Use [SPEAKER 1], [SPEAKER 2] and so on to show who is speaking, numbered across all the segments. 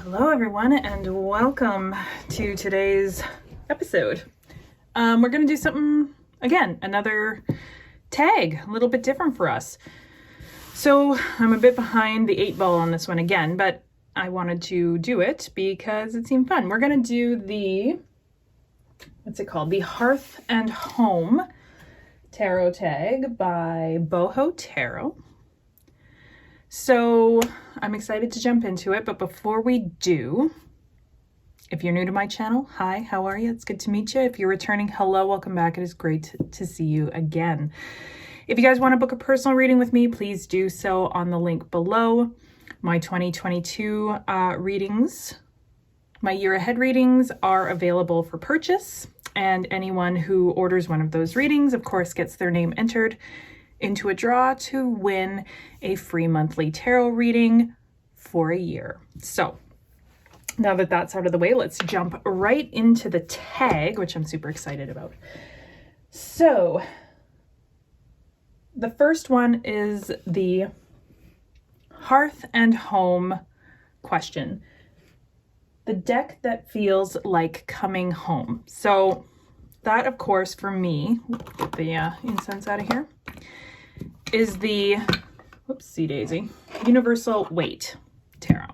[SPEAKER 1] Hello everyone and welcome to today's episode. We're going to do something, again, another tag, a little bit different for us. So I'm a bit behind the 8-ball on this one again, but I wanted to do it because it seemed fun. We're going to do the, what's it called? The Hearth and Home tarot tag by Boho Tarot. So I'm excited to jump into it, but before we do, if you're new to my channel, hi, how are you? It's good to meet you. If you're returning, hello, welcome back. It is great to see you again. If you guys want to book a personal reading with me, please do so on the link below. My 2022 readings, my year ahead readings are available for purchase, and anyone who orders one of those readings, of course, gets their name entered into a draw to win a free monthly tarot reading for a year. So now that that's out of the way, let's jump right into the tag, which I'm super excited about. So the first one is the Hearth and Home question. The deck that feels like coming home. So that, of course, for me, get the incense out of here, is the, whoopsie daisy, Universal Waite Tarot.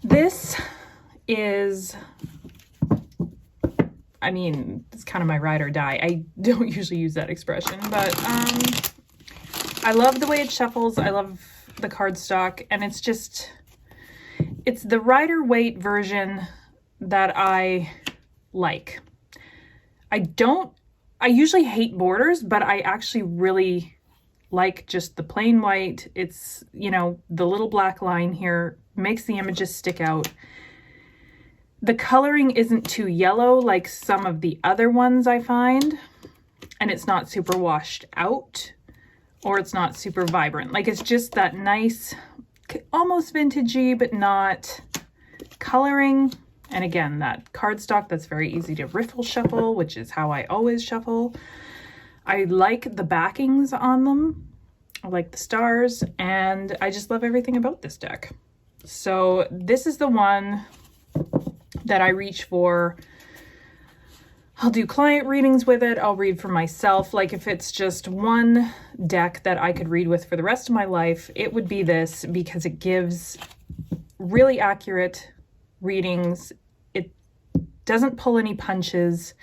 [SPEAKER 1] This is, I mean, it's kind of my ride or die. I don't usually use that expression, but I love the way it shuffles. I love the cardstock, and it's just, it's the Rider-Waite version that I like. I usually hate borders, but I actually really like just the plain white. It's, you know, the little black line here makes the images stick out. The coloring isn't too yellow like some of the other ones I find, and it's not super washed out, or it's not super vibrant. Like, it's just that nice, almost vintagey, but not coloring. And again, that cardstock that's very easy to riffle shuffle, which is how I always shuffle. I like the backings on them. I like the stars, and I just love everything about this deck. So this is the one that I reach for. I'll do client readings with it. I'll read for myself. Like, if it's just one deck that I could read with for the rest of my life, it would be this, because it gives really accurate readings. It doesn't pull any punches.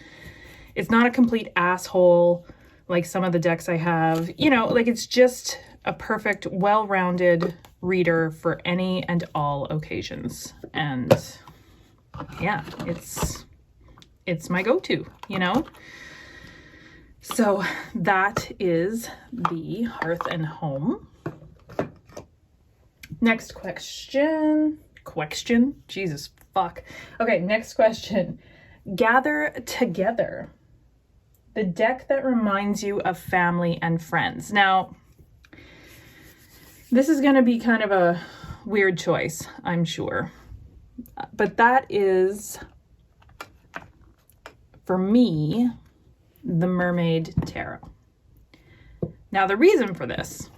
[SPEAKER 1] It's not a complete asshole like some of the decks I have. You know, like, it's just a perfect, well-rounded reader for any and all occasions. And yeah, it's my go-to, you know? So that is the Hearth and Home. Next question. Jesus fuck. Okay, next question. Gather Together. The deck that reminds you of family and friends. Now, this is going to be kind of a weird choice, I'm sure. But that is, for me, the Mermaid Tarot. Now, the reason for this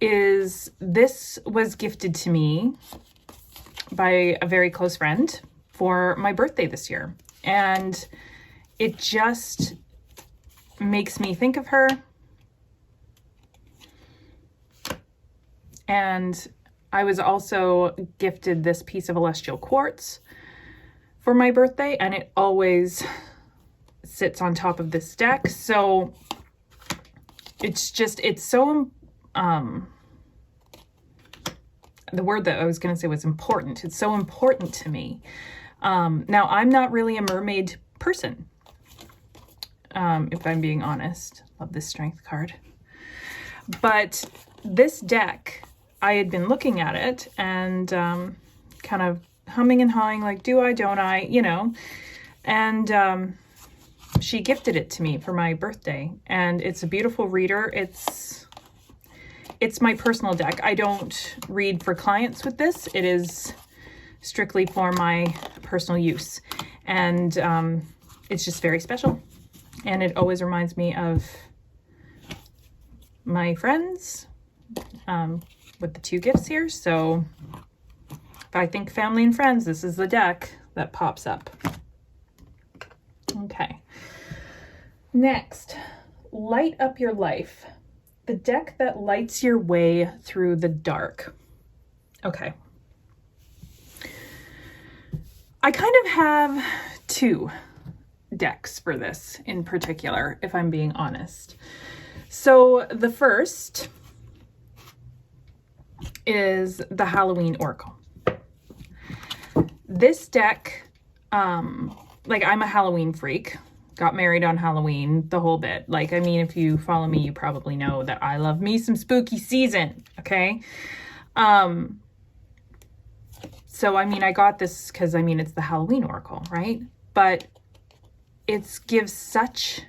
[SPEAKER 1] is this was gifted to me by a very close friend for my birthday this year. And it just makes me think of her. And I was also gifted this piece of celestial quartz for my birthday, and it always sits on top of this deck. So it's just, it's so, the word that I was going to say was important. It's so important to me. Now, I'm not really a mermaid person, if I'm being honest. Love this strength card. But this deck, I had been looking at it and kind of humming and hawing, like, do I, don't I, you know? And she gifted it to me for my birthday, and it's a beautiful reader. It's my personal deck. I don't read for clients with this. It is strictly for my personal use. And it's just very special. And it always reminds me of my friends, with the 2 gifts here. So if I think family and friends, this is the deck that pops up. Okay. Next, light up your life. The deck that lights your way through the dark. Okay. I kind of have 2 decks for this in particular, if I'm being honest. So the first is the Halloween Oracle. This deck, like, I'm a Halloween freak. Got married on Halloween, the whole bit. Like, I mean, if you follow me, you probably know that I love me some spooky season, okay? So, I mean, I got this because, I mean, it's the Halloween Oracle, right? But it gives such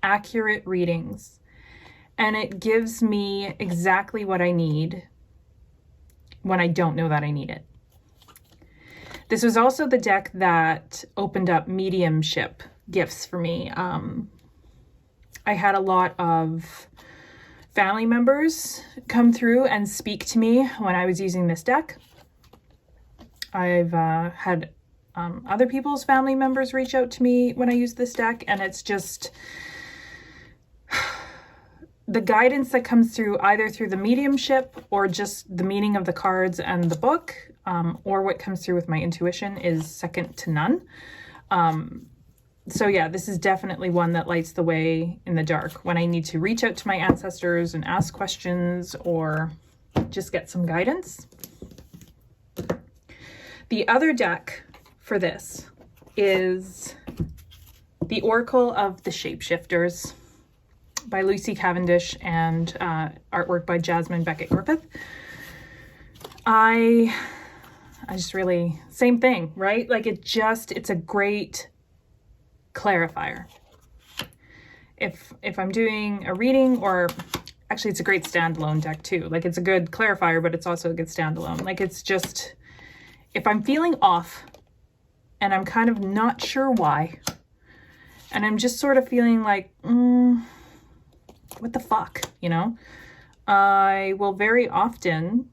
[SPEAKER 1] accurate readings, and it gives me exactly what I need when I don't know that I need it. This was also the deck that opened up mediumship gifts for me. I had a lot of family members come through and speak to me when I was using this deck. I've had other people's family members reach out to me when I use this deck, and it's just the guidance that comes through either through the mediumship or just the meaning of the cards and the book, or what comes through with my intuition is second to none. So yeah, this is definitely one that lights the way in the dark when I need to reach out to my ancestors and ask questions or just get some guidance. The other deck for this is the Oracle of the Shapeshifters by Lucy Cavendish and artwork by Jasmine Beckett Griffith. I just really, same thing, right? Like, it's a great clarifier. If I'm doing a reading, or actually it's a great standalone deck too. Like, it's a good clarifier, but it's also a good standalone. Like, it's just, if I'm feeling off and I'm kind of not sure why, and I'm just sort of feeling like, what the fuck, you know? I will very often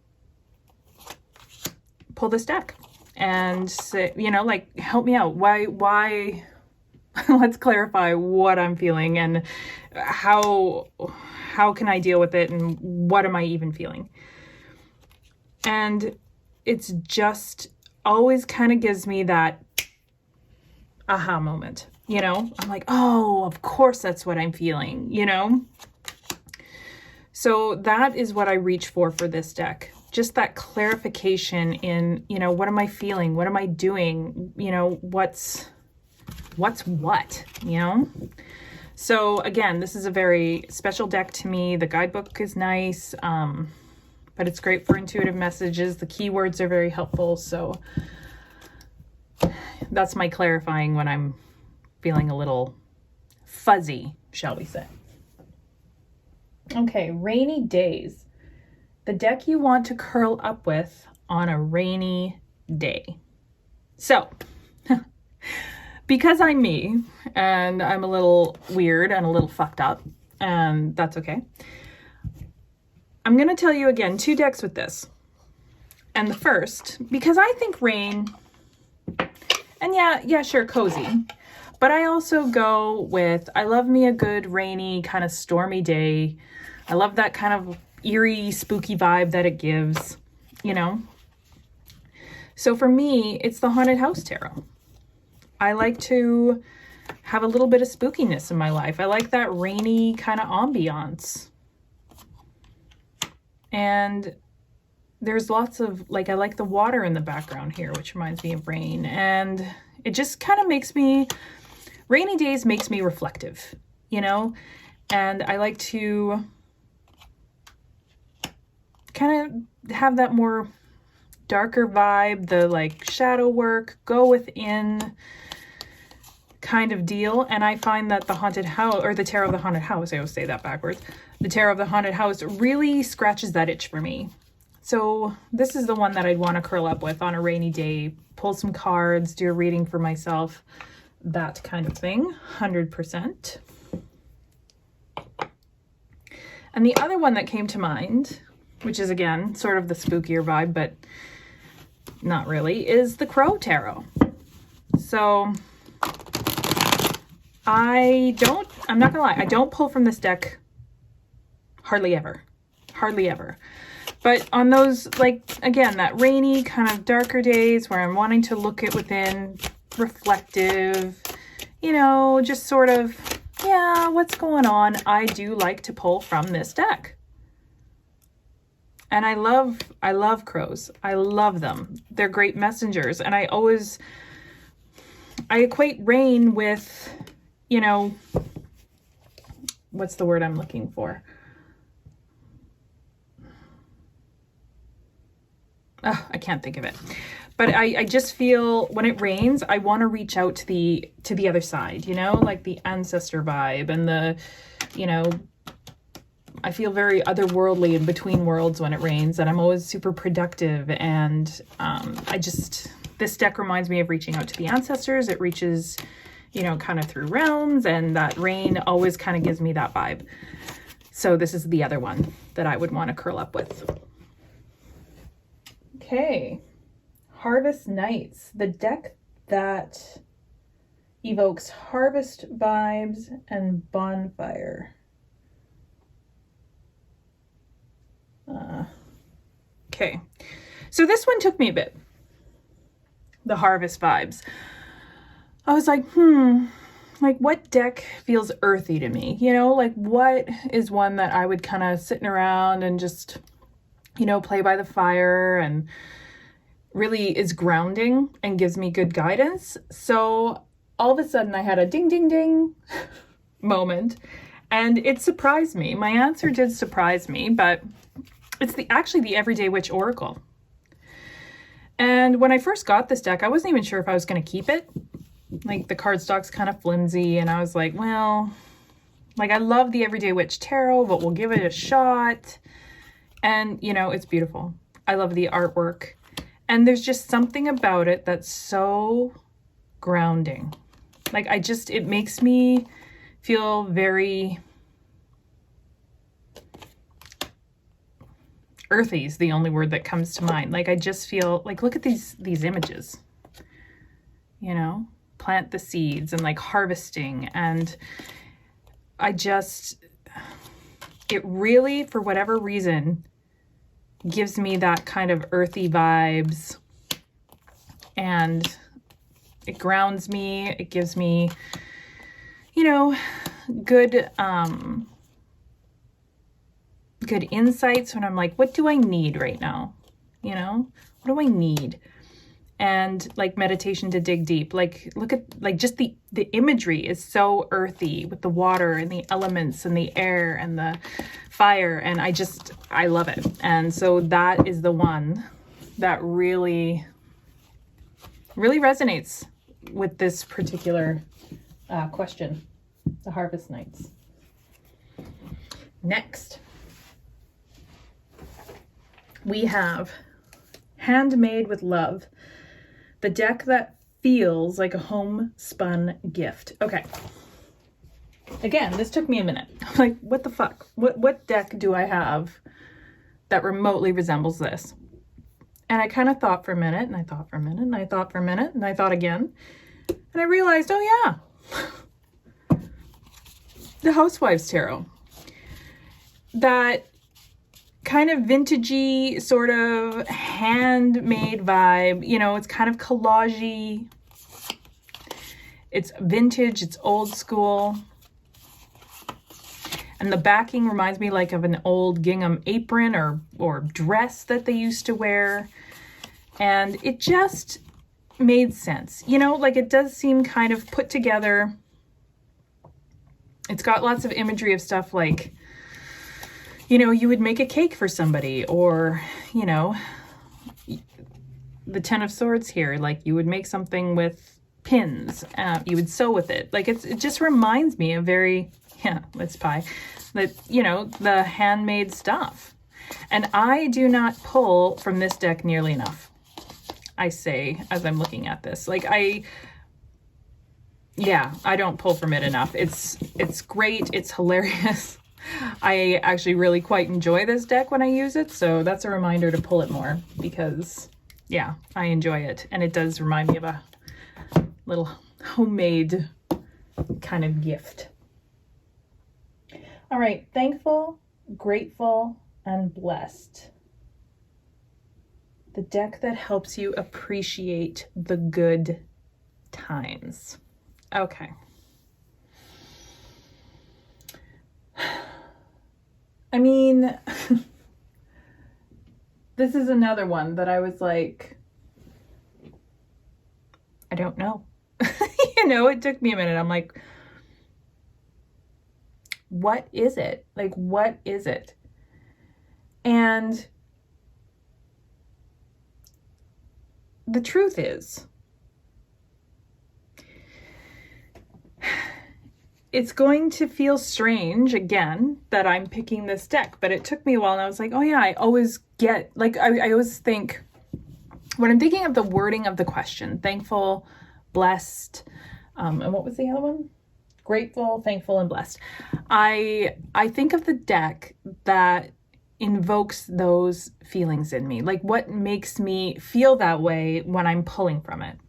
[SPEAKER 1] pull this deck and say, you know, like, help me out. Why, let's clarify what I'm feeling and how can I deal with it and what am I even feeling? And it's just always kind of gives me that aha moment, you know? I'm like, oh, of course that's what I'm feeling, you know? So that is what I reach for this deck. Just that clarification in, you know, what am I feeling? What am I doing? You know, what's what, you know? So again, this is a very special deck to me. The guidebook is nice, but it's great for intuitive messages. The keywords are very helpful. So that's my clarifying when I'm feeling a little fuzzy, shall we say. Okay, rainy days. The deck you want to curl up with on a rainy day. So, because I'm me, and I'm a little weird and a little fucked up, and that's okay, I'm going to tell you again 2 decks with this. And the first, because I think rain, and yeah, sure, cozy, but I also go with, I love me a good rainy, kind of stormy day. I love that kind of eerie, spooky vibe that it gives, you know? So for me, it's the Haunted House Tarot. I like to have a little bit of spookiness in my life. I like that rainy kind of ambiance. And there's lots of, like, I like the water in the background here, which reminds me of rain. And it just kind of makes me, rainy days makes me reflective, you know? And I like to kind of have that more darker vibe, the like shadow work, go within kind of deal. And I find that the Haunted House, or the Tarot of the Haunted House, I always say that backwards, the Tarot of the Haunted House really scratches that itch for me. So this is the one that I'd want to curl up with on a rainy day, pull some cards, do a reading for myself, that kind of thing, 100%. And the other one that came to mind which is again sort of the spookier vibe, but not really, is the Crow Tarot. So I'm not gonna lie, I don't pull from this deck hardly ever. But on those, like, again, that rainy kind of darker days where I'm wanting to look at within, reflective, you know, just sort of, yeah, what's going on? I do like to pull from this deck. And I love crows. I love them. They're great messengers. And I equate rain with, you know, what's the word I'm looking for? Oh, I can't think of it. But I just feel when it rains, I want to reach out to the other side, you know, like the ancestor vibe and the, you know, I feel very otherworldly in between worlds when it rains, and I'm always super productive. And this deck reminds me of reaching out to the ancestors. It reaches, you know, kind of through realms, and that rain always kind of gives me that vibe. So this is the other one that I would want to curl up with. Okay, Harvest Nights, the deck that evokes harvest vibes and bonfire. Okay, so this one took me a bit. The harvest vibes. I was like, like what deck feels earthy to me? You know, like what is one that I would kind of sitting around and just, you know, play by the fire and really is grounding and gives me good guidance. So all of a sudden I had a ding, ding, ding moment, and it surprised me. My answer did surprise me, but it's actually the Everyday Witch Oracle. And when I first got this deck, I wasn't even sure if I was going to keep it. Like the cardstock's kind of flimsy, and I was like, well, like I love the Everyday Witch Tarot, but we'll give it a shot. And, you know, it's beautiful. I love the artwork. And there's just something about it that's so grounding. Like it makes me feel very earthy is the only word that comes to mind. Like I just feel like, look at these images, you know, plant the seeds and like harvesting. And it really, for whatever reason, gives me that kind of earthy vibes, and it grounds me. It gives me, you know, good insights when I'm like, what do I need right now? You know, what do I need? And like meditation to dig deep. Like look at like just the imagery is so earthy with the water and the elements and the air and the fire, and I love it. And so that is the one that really resonates with this particular question, the Harvest Nights. Next, we have Handmade with Love, the deck that feels like a homespun gift. Okay. Again, this took me a minute. I'm like, what the fuck? What deck do I have that remotely resembles this? And I kind of thought for a minute, and I thought for a minute, and I thought for a minute, and I thought again. And I realized, oh yeah, the Housewives Tarot. That kind of vintagey, sort of handmade vibe. You know, it's kind of collagey. It's vintage, it's old school. And the backing reminds me like of an old gingham apron or dress that they used to wear. And it just made sense. You know, like it does seem kind of put together. It's got lots of imagery of stuff like, you know, you would make a cake for somebody, or, you know, the Ten of Swords here, like you would make something with pins, you would sew with it. Like it just reminds me of very, yeah, let's pie, that, you know, the handmade stuff. And I do not pull from this deck nearly enough, I say, as I'm looking at this. Like I don't pull from it enough. It's great. It's hilarious. I actually really quite enjoy this deck when I use it, so that's a reminder to pull it more because, yeah, I enjoy it. And it does remind me of a little homemade kind of gift. All right, thankful, grateful, and blessed. The deck that helps you appreciate the good times. Okay. I mean, this is another one that I was like, I don't know. You know, it took me a minute. I'm like, what is it? Like, what is it? And the truth is, it's going to feel strange again that I'm picking this deck, but it took me a while and I was like, oh yeah, I always get, like, I always think, when I'm thinking of the wording of the question, thankful, blessed, and what was the other one? Grateful, thankful, and blessed. I think of the deck that invokes those feelings in me, like what makes me feel that way when I'm pulling from it.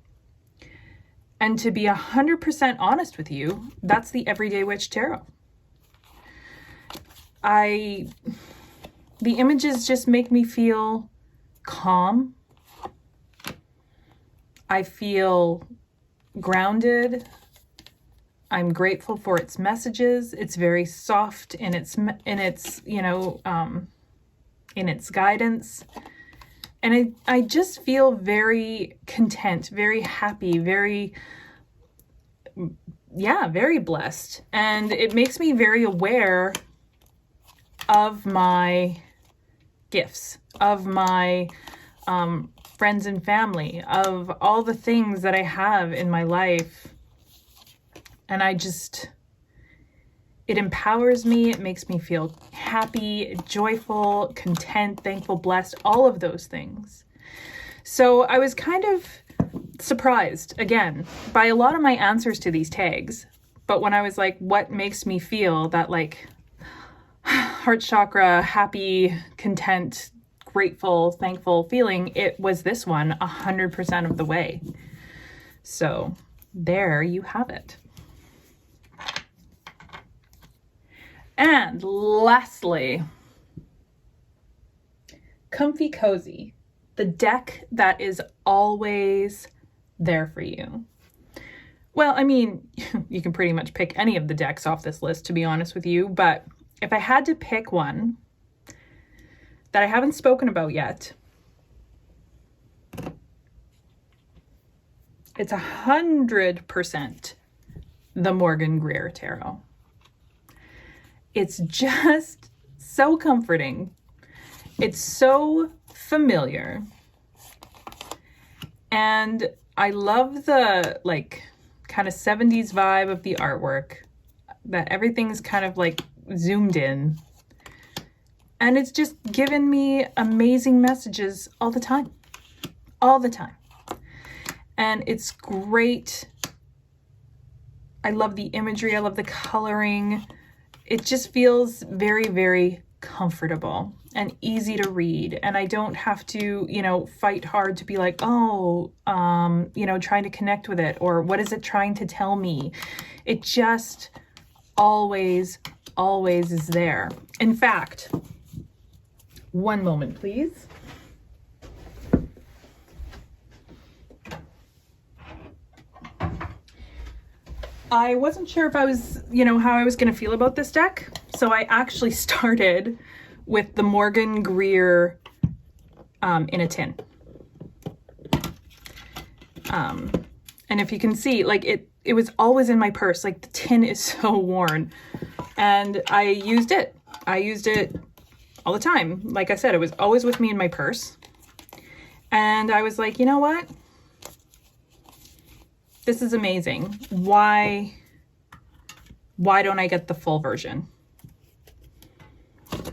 [SPEAKER 1] And to be 100% honest with you, that's the Everyday Witch Tarot. The images just make me feel calm. I feel grounded. I'm grateful for its messages. It's very soft in its you know, in its guidance. And I just feel very content, very happy, very, yeah, very blessed. And it makes me very aware of my gifts, of my friends and family, of all the things that I have in my life. And it empowers me. It makes me feel happy, joyful, content, thankful, blessed, all of those things. So I was kind of surprised, again, by a lot of my answers to these tags. But when I was like, what makes me feel that like heart chakra, happy, content, grateful, thankful feeling, it was this one 100% of the way. So there you have it. And lastly, Comfy Cozy, the deck that is always there for you. Well, I mean, you can pretty much pick any of the decks off this list, to be honest with you, but if I had to pick one that I haven't spoken about yet, it's 100% the Morgan Greer Tarot. It's just so comforting. It's so familiar. And I love the like kind of 70s vibe of the artwork, that everything's kind of like zoomed in. And it's just given me amazing messages all the time. All the time. And it's great. I love the imagery. I love the coloring. It just feels very, very comfortable and easy to read. And I don't have to, you know, fight hard to be like, oh, you know, trying to connect with it, or what is it trying to tell me? It just always is there. In fact, one moment, please. I wasn't sure if I was, you know, how I was going to feel about this deck. So I actually started with the Morgan Greer in a tin. And if you can see, like it was always in my purse. Like the tin is so worn. And I used it. I used it all the time. Like I said, it was always with me in my purse. And I was like, you know what? This is amazing. Why don't I get the full version?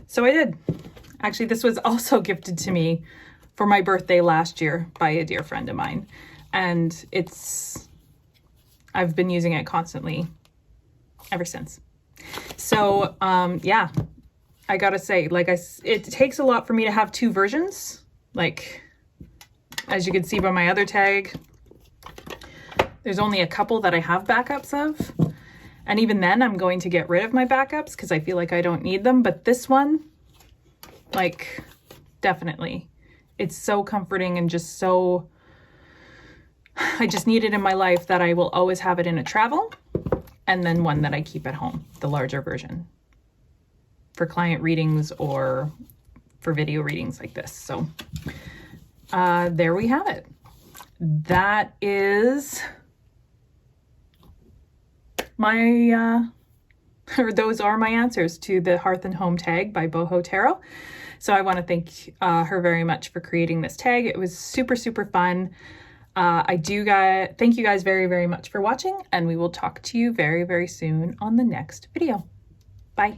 [SPEAKER 1] So I did. Actually, this was also gifted to me for my birthday last year by a dear friend of mine. And I've been using it constantly ever since. So, yeah, I gotta say, like it takes a lot for me to have two versions. Like, as you can see by my other tag, there's only a couple that I have backups of. And even then I'm going to get rid of my backups because I feel like I don't need them. But this one, like, definitely, it's so comforting and just so, I just need it in my life that I will always have it in a travel. And then one that I keep at home, the larger version, for client readings or for video readings like this. So there we have it. That is my, or those are my answers to the Hearth and Home tag by Boho Tarot. So I want to thank her very much for creating this tag. It was super, super fun. Thank you guys very, very much for watching, and we will talk to you very, very soon on the next video. Bye.